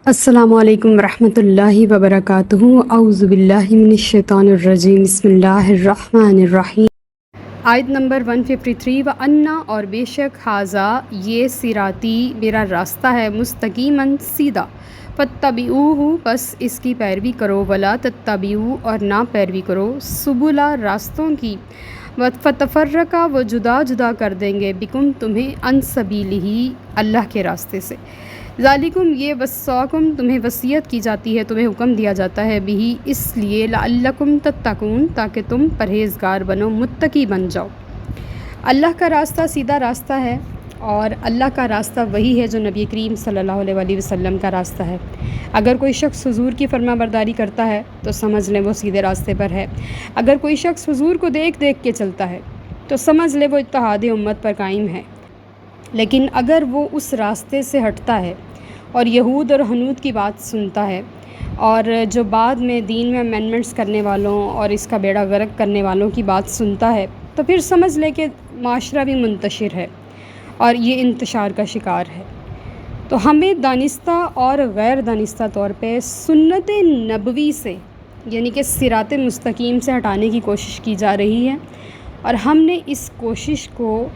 السلام علیکم ورحمۃ اللہ وبرکاتہ۔ اعوذ باللہ من الشیطان الرجیم، بسم اللہ الرحمن الرحیم۔ آیت نمبر 153۔ وَأَنَّ اور بے شک ھذا یہ صراطی میرا راستہ ہے، مستقیماً سیدھا، فاتبعوہ بس اس کی پیروی کرو، ولا تتبعوا اور نہ پیروی کرو، سبلا راستوں کی، فتفرق وہ جدا جدا کر دیں گے، بکم تمہیں، عن سبیلہ اللہ کے راستے سے، ذالکم یہ وصاکم تمہیں وصیت کی جاتی ہے، تمہیں حکم دیا جاتا ہے، بہی اس لیے، لعلکم تتقون تاکہ تم پرہیزگار بنو، متقی بن جاؤ۔ اللہ کا راستہ سیدھا راستہ ہے، اور اللہ کا راستہ وہی ہے جو نبی کریم صلی اللہ علیہ وآلہ وسلم کا راستہ ہے۔ اگر کوئی شخص حضور کی فرما برداری کرتا ہے تو سمجھ لیں وہ سیدھے راستے پر ہے، اگر کوئی شخص حضور کو دیکھ دیکھ کے چلتا ہے تو سمجھ لے وہ اتحاد امت پر قائم ہے، لیکن اگر وہ اس راستے سے ہٹتا ہے اور یہود اور حنود کی بات سنتا ہے، اور جو بعد میں دین میں امینڈمنٹس کرنے والوں اور اس کا بیڑا غرق کرنے والوں کی بات سنتا ہے، تو پھر سمجھ لے کہ معاشرہ بھی منتشر ہے اور یہ انتشار کا شکار ہے۔ تو ہمیں دانستہ اور غیر دانستہ طور پہ سنت نبوی سے، یعنی کہ صراط مستقیم سے ہٹانے کی کوشش کی جا رہی ہے، اور ہم نے اس کوشش کو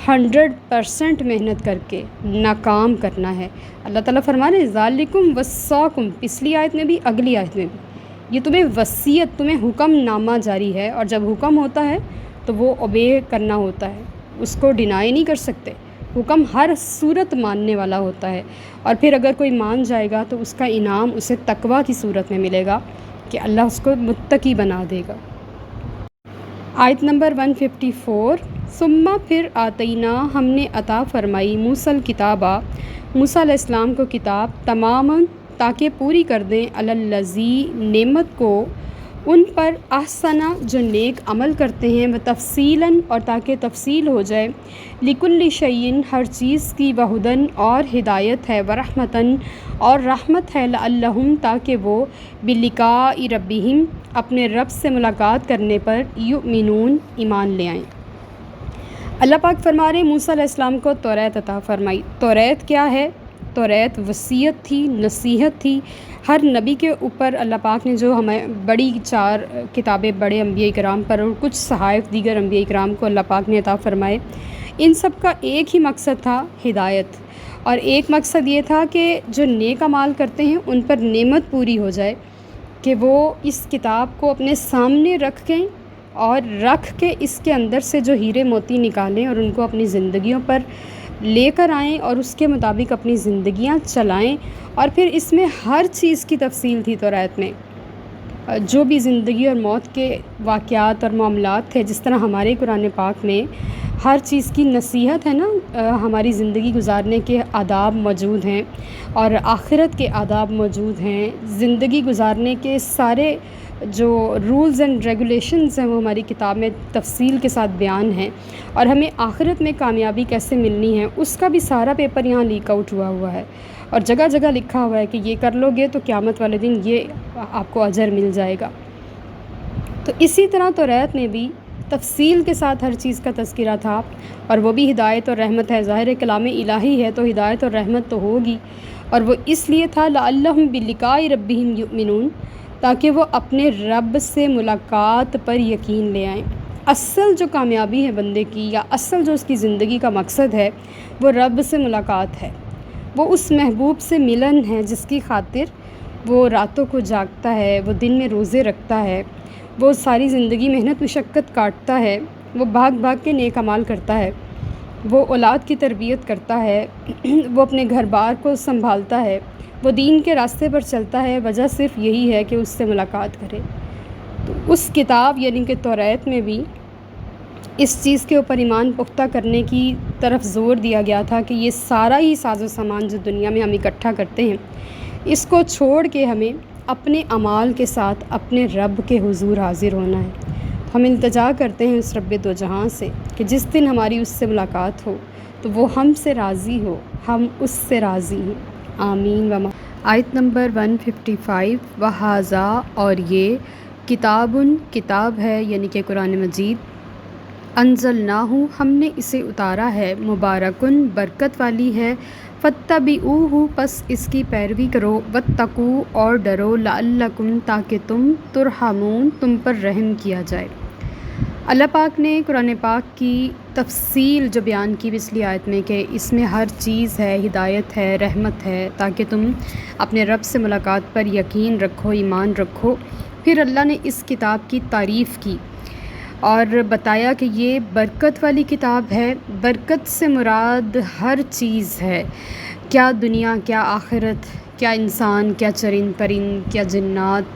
100% محنت کر کے ناکام کرنا ہے۔ اللہ تعالیٰ فرما رہے ہیں ذالکم وصاکم، پچھلی آیت میں بھی اگلی آیت میں بھی، یہ تمہیں وصیت، تمہیں حکم نامہ جاری ہے، اور جب حکم ہوتا ہے تو وہ اوبے کرنا ہوتا ہے، اس کو ڈینائی نہیں کر سکتے، حکم ہر صورت ماننے والا ہوتا ہے، اور پھر اگر کوئی مان جائے گا تو اس کا انعام اسے تقویٰ کی صورت میں ملے گا کہ اللہ اس کو متقی بنا دے گا۔ آیت نمبر 154۔ ثم پھر آتینا ہم نے عطا فرمائی موسیٰ الکتابہ موسیٰ علیہ السلام کو کتاب، تماماً تاکہ پوری کر دیں، علی الذی نعمت کو ان پر، احسنا جو نیک عمل کرتے ہیں، و تفصیلاً اور تاکہ تفصیل ہو جائے، لکل شیء ہر چیز کی، وہدن اور ہدایت ہے، ورحمتاً اور رحمت ہے، لعلہم تاکہ وہ، بلقاء ربہم اپنے رب سے ملاقات کرنے پر، یؤمنون ایمان لے آئیں۔ اللہ پاک فرما رہے ہیں موسیٰ علیہ السلام کو توریت عطا فرمائی۔ توریت کیا ہے؟ توریت وصیت تھی، نصیحت تھی، ہر نبی کے اوپر اللہ پاک نے جو ہمیں بڑی 4 کتابیں بڑے انبیاء کرام پر اور کچھ صحائف دیگر انبیاء کرام کو اللہ پاک نے عطا فرمائے، ان سب کا ایک ہی مقصد تھا، ہدایت، اور ایک مقصد یہ تھا کہ جو نیک اعمال کرتے ہیں ان پر نعمت پوری ہو جائے، کہ وہ اس کتاب کو اپنے سامنے رکھیں اور رکھ کے اس کے اندر سے جو ہیرے موتی نکالیں اور ان کو اپنی زندگیوں پر لے کر آئیں اور اس کے مطابق اپنی زندگیاں چلائیں، اور پھر اس میں ہر چیز کی تفصیل تھی توریت میں، جو بھی زندگی اور موت کے واقعات اور معاملات تھے، جس طرح ہمارے قرآن پاک میں ہر چیز کی نصیحت ہے نا، ہماری زندگی گزارنے کے آداب موجود ہیں اور آخرت کے آداب موجود ہیں، زندگی گزارنے کے سارے جو رولز اینڈ ریگولیشنز ہیں وہ ہماری کتاب میں تفصیل کے ساتھ بیان ہیں، اور ہمیں آخرت میں کامیابی کیسے ملنی ہے اس کا بھی سارا پیپر یہاں لیک آؤٹ ہوا ہے، اور جگہ جگہ لکھا ہوا ہے کہ یہ کر لو گے تو قیامت والے دن یہ آپ کو اجر مل جائے گا۔ تو اسی طرح توریت میں بھی تفصیل کے ساتھ ہر چیز کا تذکرہ تھا، اور وہ بھی ہدایت اور رحمت ہے، ظاہر کلام الہی ہے تو ہدایت اور رحمت تو ہوگی، اور وہ اس لیے تھا لعلہم بلقاء ربہم یؤمنون تاکہ وہ اپنے رب سے ملاقات پر یقین لے آئیں۔ اصل جو کامیابی ہے بندے کی، یا اصل جو اس کی زندگی کا مقصد ہے، وہ رب سے ملاقات ہے، وہ اس محبوب سے ملن ہے جس کی خاطر وہ راتوں کو جاگتا ہے، وہ دن میں روزے رکھتا ہے، وہ ساری زندگی محنت مشقت کاٹتا ہے، وہ بھاگ بھاگ کے نیک اعمال کرتا ہے، وہ اولاد کی تربیت کرتا ہے، وہ اپنے گھر بار کو سنبھالتا ہے، وہ دین کے راستے پر چلتا ہے، وجہ صرف یہی ہے کہ اس سے ملاقات کرے۔ تو اس کتاب یعنی کہ توریت میں بھی اس چیز کے اوپر ایمان پختہ کرنے کی طرف زور دیا گیا تھا کہ یہ سارا ہی ساز و سامان جو دنیا میں ہم اکٹھا کرتے ہیں، اس کو چھوڑ کے ہمیں اپنے اعمال کے ساتھ اپنے رب کے حضور حاضر ہونا ہے۔ ہم التجا کرتے ہیں اس رب دو جہاں سے کہ جس دن ہماری اس سے ملاقات ہو تو وہ ہم سے راضی ہو، ہم اس سے راضی ہیں، آمین۔ آیت نمبر 155۔ وہذا اور یہ، کتاب ہے یعنی کہ قرآن مجید، انزلناہ ہم نے اسے اتارا ہے، مبارکن برکت والی ہے، فَاتَّبِعُوهُ پس اس کی پیروی کرو، وَاتَّقُوا اور ڈرو، لَعَلَّکُمْ تاکہ تم ترحمون تم پر رحم کیا جائے۔ اللہ پاک نے قرآن پاک کی تفصیل جو بیان کی پچھلی آیت میں کہ اس میں ہر چیز ہے، ہدایت ہے، رحمت ہے، تاکہ تم اپنے رب سے ملاقات پر یقین رکھو، ایمان رکھو۔ پھر اللہ نے اس کتاب کی تعریف کی اور بتایا کہ یہ برکت والی کتاب ہے۔ برکت سے مراد ہر چیز ہے، کیا دنیا، کیا آخرت، کیا انسان، کیا چرند پرند، کیا جنات،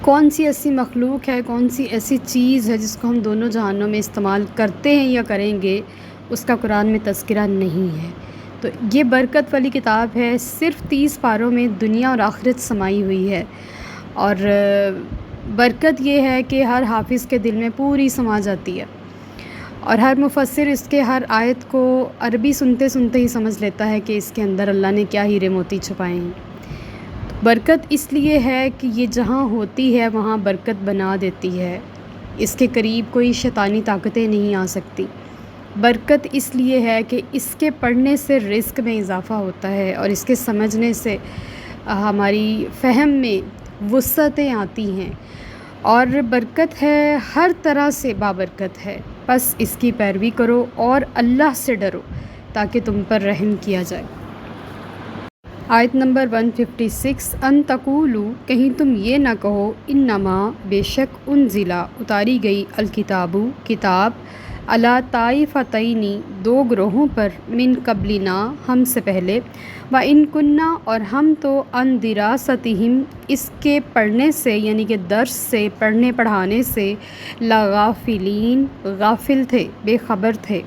کون سی ایسی مخلوق ہے، کون سی ایسی چیز ہے جس کو ہم دونوں جہانوں میں استعمال کرتے ہیں یا کریں گے، اس کا قرآن میں تذکرہ نہیں ہے۔ تو یہ برکت والی کتاب ہے، صرف 30 پاروں میں دنیا اور آخرت سمائی ہوئی ہے، اور برکت یہ ہے کہ ہر حافظ کے دل میں پوری سما جاتی ہے، اور ہر مفسر اس کے ہر آیت کو عربی سنتے سنتے ہی سمجھ لیتا ہے کہ اس کے اندر اللہ نے کیا ہیرے موتی چھپائے ہیں۔ برکت اس لیے ہے کہ یہ جہاں ہوتی ہے وہاں برکت بنا دیتی ہے، اس کے قریب کوئی شیطانی طاقتیں نہیں آ سکتی۔ برکت اس لیے ہے کہ اس کے پڑھنے سے رزق میں اضافہ ہوتا ہے، اور اس کے سمجھنے سے ہماری فہم میں وسعتیں آتی ہیں، اور برکت ہے، ہر طرح سے بابرکت ہے۔ بس اس کی پیروی کرو اور اللہ سے ڈرو تاکہ تم پر رحم کیا جائے۔ آیت نمبر 156، ان تقولوا کہیں تم یہ نہ کہو، انما بے شک انزلا اتاری گئی، الکتاب کتاب، علی طائفتین دو گروہوں پر، من قبلنا ہم سے پہلے، وان کنا اور ہم تو ان دراستہم اس کے پڑھنے سے یعنی کہ درس سے، پڑھنے پڑھانے سے، لغافلین غافل تھے، بے خبر تھے۔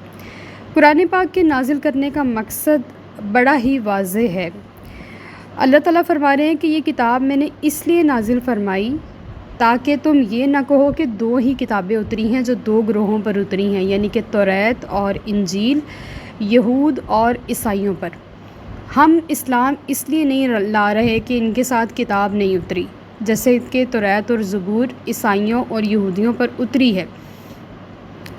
قرآن پاک کے نازل کرنے کا مقصد بڑا ہی واضح ہے۔ اللہ تعالیٰ فرما رہے ہیں کہ یہ کتاب میں نے اس لیے نازل فرمائی تاکہ تم یہ نہ کہو کہ دو ہی کتابیں اتری ہیں جو دو گروہوں پر اتری ہیں، یعنی کہ توریت اور انجیل، یہود اور عیسائیوں پر۔ ہم اسلام اس لیے نہیں لا رہے کہ ان کے ساتھ کتاب نہیں اتری، جیسے کہ توریت اور زبور عیسائیوں اور یہودیوں پر اتری ہے،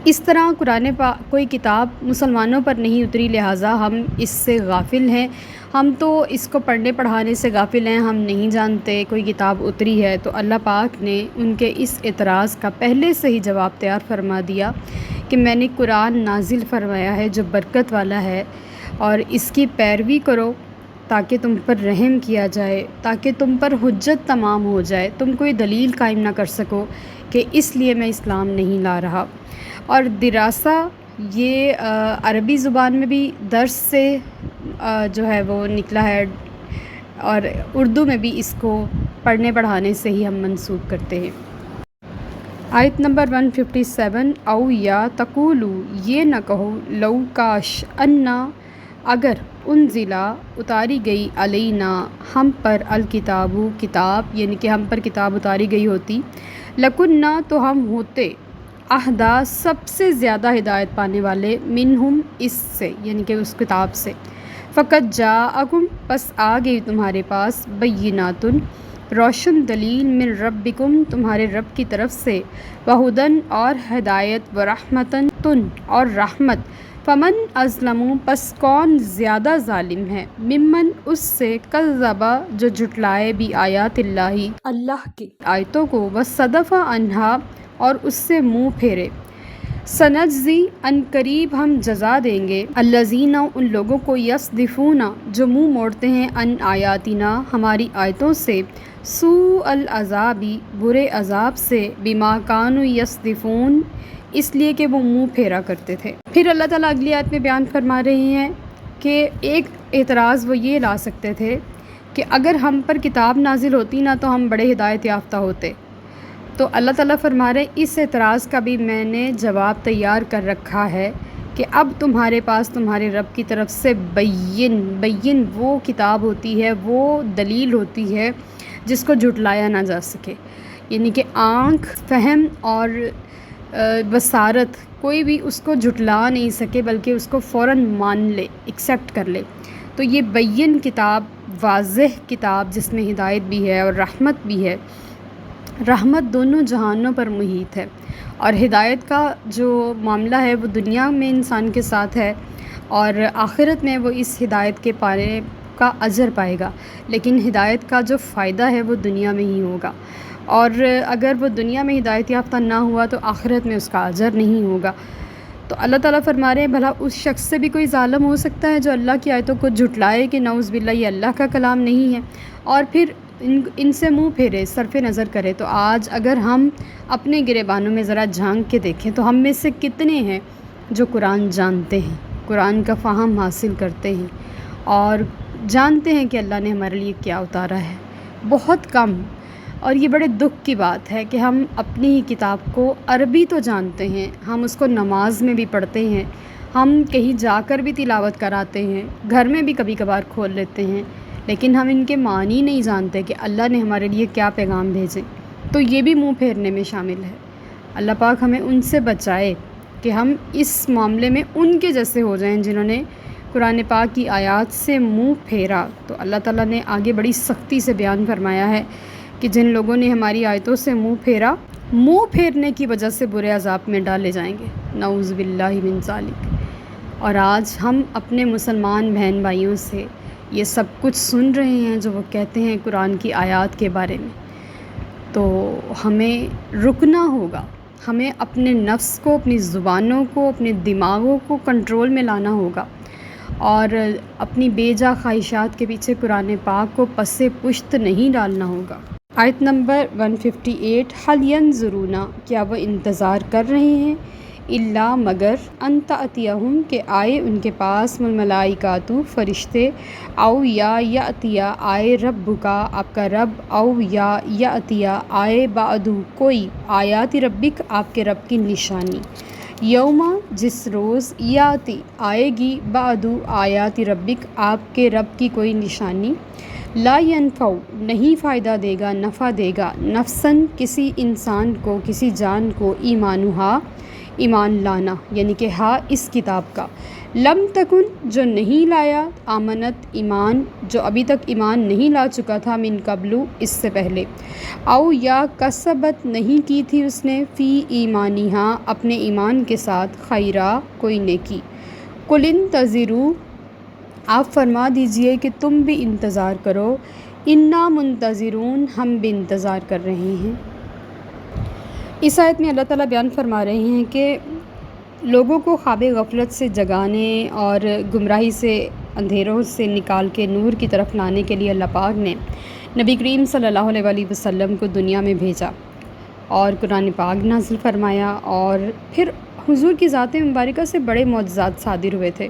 اس طرح قرآن پاک کوئی کتاب مسلمانوں پر نہیں اتری، لہٰذا ہم اس سے غافل ہیں، ہم تو اس کو پڑھنے پڑھانے سے غافل ہیں، ہم نہیں جانتے کوئی کتاب اتری ہے۔ تو اللہ پاک نے ان کے اس اعتراض کا پہلے سے ہی جواب تیار فرما دیا کہ میں نے قرآن نازل فرمایا ہے جو برکت والا ہے، اور اس کی پیروی کرو تاکہ تم پر رحم کیا جائے، تاکہ تم پر حجت تمام ہو جائے، تم کوئی دلیل قائم نہ کر سکو کہ اس لیے میں اسلام نہیں لا رہا۔ اور دراسہ یہ عربی زبان میں بھی درس سے جو ہے وہ نکلا ہے، اور اردو میں بھی اس کو پڑھنے پڑھانے سے ہی ہم منسوب کرتے ہیں۔ آیت نمبر 157، او یا تقولو یہ نہ کہو، لو کاش، انا اگر، انزلا اتاری گئی، علینا ہم پر، الکتاب کتاب یعنی کہ ہم پر کتاب اتاری گئی ہوتی، لکننا تو ہم ہوتے، اہدا سب سے زیادہ ہدایت پانے والے، منہم اس سے یعنی کہ اس کتاب سے، فقط جاءکم پس آ گئی تمہارے پاس، بینات روشن دلیل، من ربکم تمہارے رب کی طرف سے، وہدن اور ہدایت، ورحمتن تن اور رحمت، فمن اظلم پس کون زیادہ ظالم ہے، ممن اس سے، کذب جو جھٹلائے، بھی آیات اللہ کی آیتوں کو، وصدف عنہا اور اس سے منہ پھیرے، سنجزی ان قریب ہم جزا دیں گے، الذین ان لوگوں کو، یصدفون جو منہ موڑتے ہیں، ان آیاتنا ہماری آیتوں سے، سوء العذاب برے عذاب سے، بما کانوا یصدفون اس لیے کہ وہ منہ پھیرا کرتے تھے۔ پھر اللہ تعالیٰ اگلی آیت میں بیان فرما رہے ہیں کہ ایک اعتراض وہ یہ لا سکتے تھے کہ اگر ہم پر کتاب نازل ہوتی نا تو ہم بڑے ہدایت یافتہ ہوتے۔ تو اللہ تعالیٰ فرما رہے ہیں اس اعتراض کا بھی میں نے جواب تیار کر رکھا ہے کہ اب تمہارے پاس تمہارے رب کی طرف سے بین وہ کتاب ہوتی ہے، وہ دلیل ہوتی ہے جس کو جھٹلایا نہ جا سکے، یعنی کہ آنکھ، فہم اور بصارت کوئی بھی اس کو جھٹلا نہیں سکے، بلکہ اس کو فوراً مان لے، ایکسیپٹ کر لے۔ تو یہ بین کتاب، واضح کتاب جس میں ہدایت بھی ہے اور رحمت بھی ہے، رحمت دونوں جہانوں پر محیط ہے، اور ہدایت کا جو معاملہ ہے وہ دنیا میں انسان کے ساتھ ہے، اور آخرت میں وہ اس ہدایت کے پانے کا اجر پائے گا، لیکن ہدایت کا جو فائدہ ہے وہ دنیا میں ہی ہوگا، اور اگر وہ دنیا میں ہدایت یافتہ نہ ہوا تو آخرت میں اس کا اجر نہیں ہوگا۔ تو اللہ تعالیٰ فرما رہے ہیں بھلا اس شخص سے بھی کوئی ظالم ہو سکتا ہے جو اللہ کی آیتوں کو جھٹلائے کہ نعوذ باللہ یہ اللہ کا کلام نہیں ہے، اور پھر ان سے منہ پھیرے، صرف نظر کرے۔ تو آج اگر ہم اپنے گریبانوں میں ذرا جھانک کے دیکھیں تو ہم میں سے کتنے ہیں جو قرآن جانتے ہیں، قرآن کا فہم حاصل کرتے ہیں اور جانتے ہیں کہ اللہ نے ہمارے لیے کیا اتارا ہے؟ بہت کم۔ اور یہ بڑے دکھ کی بات ہے کہ ہم اپنی ہی کتاب کو عربی تو جانتے ہیں، ہم اس کو نماز میں بھی پڑھتے ہیں، ہم کہیں جا کر بھی تلاوت کراتے ہیں، گھر میں بھی کبھی کبھار کھول لیتے ہیں، لیکن ہم ان کے معنی نہیں جانتے کہ اللہ نے ہمارے لیے کیا پیغام بھیجے۔ تو یہ بھی منہ پھیرنے میں شامل ہے۔ اللہ پاک ہمیں ان سے بچائے کہ ہم اس معاملے میں ان کے جیسے ہو جائیں جنہوں نے قرآن پاک کی آیات سے منہ پھیرا۔ تو اللہ تعالیٰ نے آگے بڑی سختی سے بیان فرمایا ہے کہ جن لوگوں نے ہماری آیتوں سے منہ پھیرا، منہ پھیرنے کی وجہ سے برے عذاب میں ڈالے جائیں گے، نعوذ باللہ من ذالک۔ اور آج ہم اپنے مسلمان بہن بھائیوں سے یہ سب کچھ سن رہے ہیں جو وہ کہتے ہیں قرآن کی آیات کے بارے میں، تو ہمیں رکنا ہوگا، ہمیں اپنے نفس کو، اپنی زبانوں کو، اپنے دماغوں کو کنٹرول میں لانا ہوگا، اور اپنی بے جا خواہشات کے پیچھے قرآن پاک کو پس پشت نہیں ڈالنا ہوگا۔ آیت نمبر 158، حل ینظرون، کیا وہ انتظار کر رہے ہیں، الا مگر ان تأتیہم، کہ آئے ان کے پاس، الملائکۃ فرشتے، او یا یأتیا، آئے ربک، آپ کا رب، او یا یأتیا، آئے بعد کوئی، آیات ربک، آپ کے رب کی نشانی، یوم، جس روز، یاتی، آئے گی، بعد آیات ربک، آپ کے رب کی کوئی نشانی، لا ینفع، نہیں فائدہ دے گا، نفع دے گا، نفسن، کسی انسان کو، کسی جان کو، ایمانہا، ایمان لانا، یعنی کہ ہاں اس کتاب کا، لم تکن، جو نہیں لایا، آمنت، ایمان، جو ابھی تک ایمان نہیں لا چکا تھا، من قبل، اس سے پہلے، او یا کسبت، نہیں کی تھی اس نے، فی ایمانہا، اپنے ایمان کے ساتھ، خیرا، کوئی نیکی، قل انتظروا، آپ فرما دیجئے کہ تم بھی انتظار کرو، انا منتظرون، ہم بھی انتظار کر رہے ہیں۔ اس آیت میں اللہ تعالیٰ بیان فرما رہے ہیں کہ لوگوں کو خواب غفلت سے جگانے اور گمراہی سے، اندھیروں سے نکال کے نور کی طرف لانے کے لیے اللہ پاک نے نبی کریم صلی اللہ علیہ وآلہ وسلم کو دنیا میں بھیجا اور قرآن پاک نازل فرمایا، اور پھر حضور کی ذات مبارکہ سے بڑے معجزات صادر ہوئے تھے،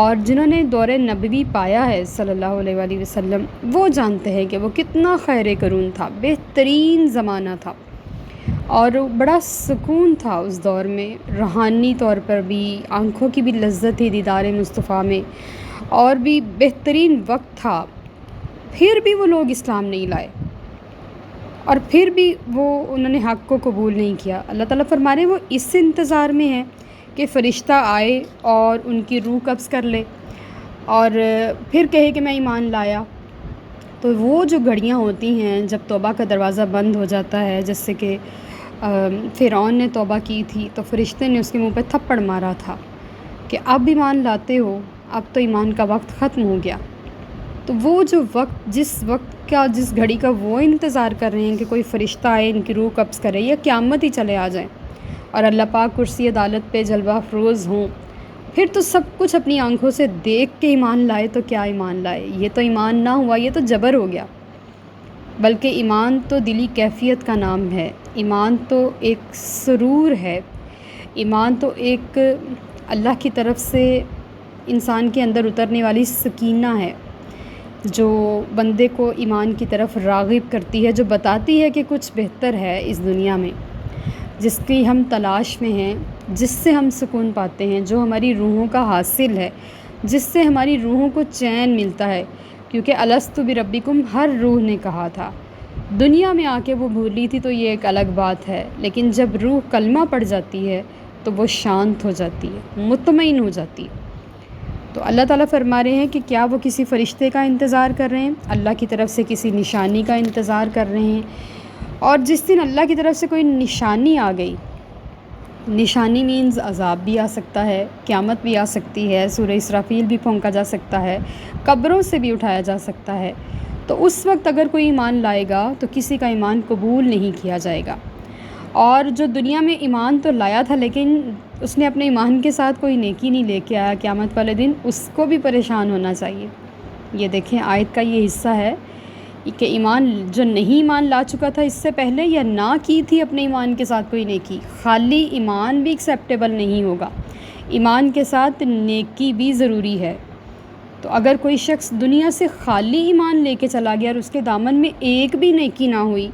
اور جنہوں نے دور نبوی پایا ہے صلی اللہ علیہ وآلہ وسلم، وہ جانتے ہیں کہ وہ کتنا خیر کرون تھا، بہترین زمانہ تھا، اور بڑا سکون تھا اس دور میں، روحانی طور پر بھی، آنکھوں کی بھی لذت تھی دیدار مصطفیٰ میں، اور بھی بہترین وقت تھا، پھر بھی وہ لوگ اسلام نہیں لائے، اور پھر بھی انہوں نے حق کو قبول نہیں کیا۔ اللہ تعالیٰ فرما رہے ہیں وہ اس انتظار میں ہے کہ فرشتہ آئے اور ان کی روح قبض کر لے اور پھر کہے کہ میں ایمان لایا۔ تو وہ جو گھڑیاں ہوتی ہیں جب توبہ کا دروازہ بند ہو جاتا ہے، جیسے کہ فرعون نے توبہ کی تھی تو فرشتے نے اس کے منہ پہ تھپڑ مارا تھا کہ اب ایمان لاتے ہو، اب تو ایمان کا وقت ختم ہو گیا۔ تو وہ جو وقت کا، جس گھڑی کا وہ انتظار کر رہے ہیں کہ کوئی فرشتہ آئے، ان کی روح قبض کرے، یا قیامت ہی چلے آ جائیں اور اللہ پاک کرسی عدالت پہ جلوہ افروز ہوں، پھر تو سب کچھ اپنی آنکھوں سے دیکھ کے ایمان لائے تو کیا ایمان لائے، یہ تو ایمان نہ ہوا، یہ تو جبر ہو گیا۔ بلکہ ایمان تو دلی کیفیت کا نام ہے، ایمان تو ایک سرور ہے، ایمان تو ایک اللہ کی طرف سے انسان کے اندر اترنے والی سکینہ ہے جو بندے کو ایمان کی طرف راغب کرتی ہے، جو بتاتی ہے کہ کچھ بہتر ہے اس دنیا میں جس کی ہم تلاش میں ہیں، جس سے ہم سکون پاتے ہیں، جو ہماری روحوں کا حاصل ہے، جس سے ہماری روحوں کو چین ملتا ہے، کیونکہ الستُ بربکم ہر روح نے کہا تھا۔ دنیا میں آ کے وہ بھولی تھی تو یہ ایک الگ بات ہے، لیکن جب روح کلمہ پڑھ جاتی ہے تو وہ شانت ہو جاتی ہے، مطمئن ہو جاتی ہے۔ تو اللہ تعالیٰ فرما رہے ہیں کہ کیا وہ کسی فرشتے کا انتظار کر رہے ہیں، اللہ کی طرف سے کسی نشانی کا انتظار کر رہے ہیں، اور جس دن اللہ کی طرف سے کوئی نشانی آ گئی نشانی مینز عذاب بھی آ سکتا ہے، قیامت بھی آ سکتی ہے، سورہ اسرافیل بھی پھونکا جا سکتا ہے، قبروں سے بھی اٹھایا جا سکتا ہے۔ تو اس وقت اگر کوئی ایمان لائے گا تو کسی کا ایمان قبول نہیں کیا جائے گا۔ اور جو دنیا میں ایمان تو لایا تھا لیکن اس نے اپنے ایمان کے ساتھ کوئی نیکی نہیں لے کے آیا قیامت والے دن، اس کو بھی پریشان ہونا چاہیے۔ یہ دیکھیں آیت کا یہ حصہ ہے کہ ایمان جو نہیں ایمان لا چکا تھا اس سے پہلے یا نہ کی تھی اپنے ایمان کے ساتھ کوئی نیکی، خالی ایمان بھی ایکسیپٹیبل نہیں ہوگا، ایمان کے ساتھ نیکی بھی ضروری ہے۔ تو اگر کوئی شخص دنیا سے خالی ایمان لے کے چلا گیا اور اس کے دامن میں ایک بھی نیکی نہ ہوئی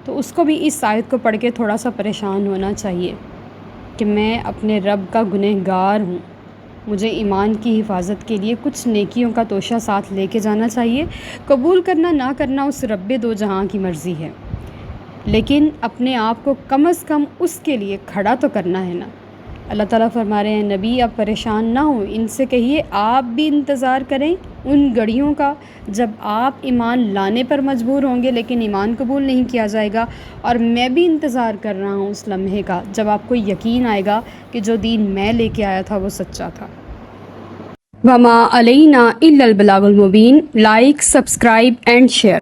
تو اس کو بھی اس آیت کو پڑھ کے تھوڑا سا پریشان ہونا چاہیے کہ میں اپنے رب کا گنہگار ہوں، مجھے ایمان کی حفاظت کے لیے کچھ نیکیوں کا توشہ ساتھ لے کے جانا چاہیے۔ قبول کرنا نہ کرنا اس رب دو جہاں کی مرضی ہے، لیکن اپنے آپ کو کم از کم اس کے لیے کھڑا تو کرنا ہے نا۔ اللہ تعالیٰ فرما رہے ہیں نبی آپ پریشان نہ ہوں، ان سے کہیے آپ بھی انتظار کریں ان گھڑیوں کا جب آپ ایمان لانے پر مجبور ہوں گے لیکن ایمان قبول نہیں کیا جائے گا، اور میں بھی انتظار کر رہا ہوں اس لمحے کا جب آپ کو یقین آئے گا کہ جو دین میں لے کے آیا تھا وہ سچا تھا۔ وما علینا الا البلاغ المبین۔ Like, subscribe and share.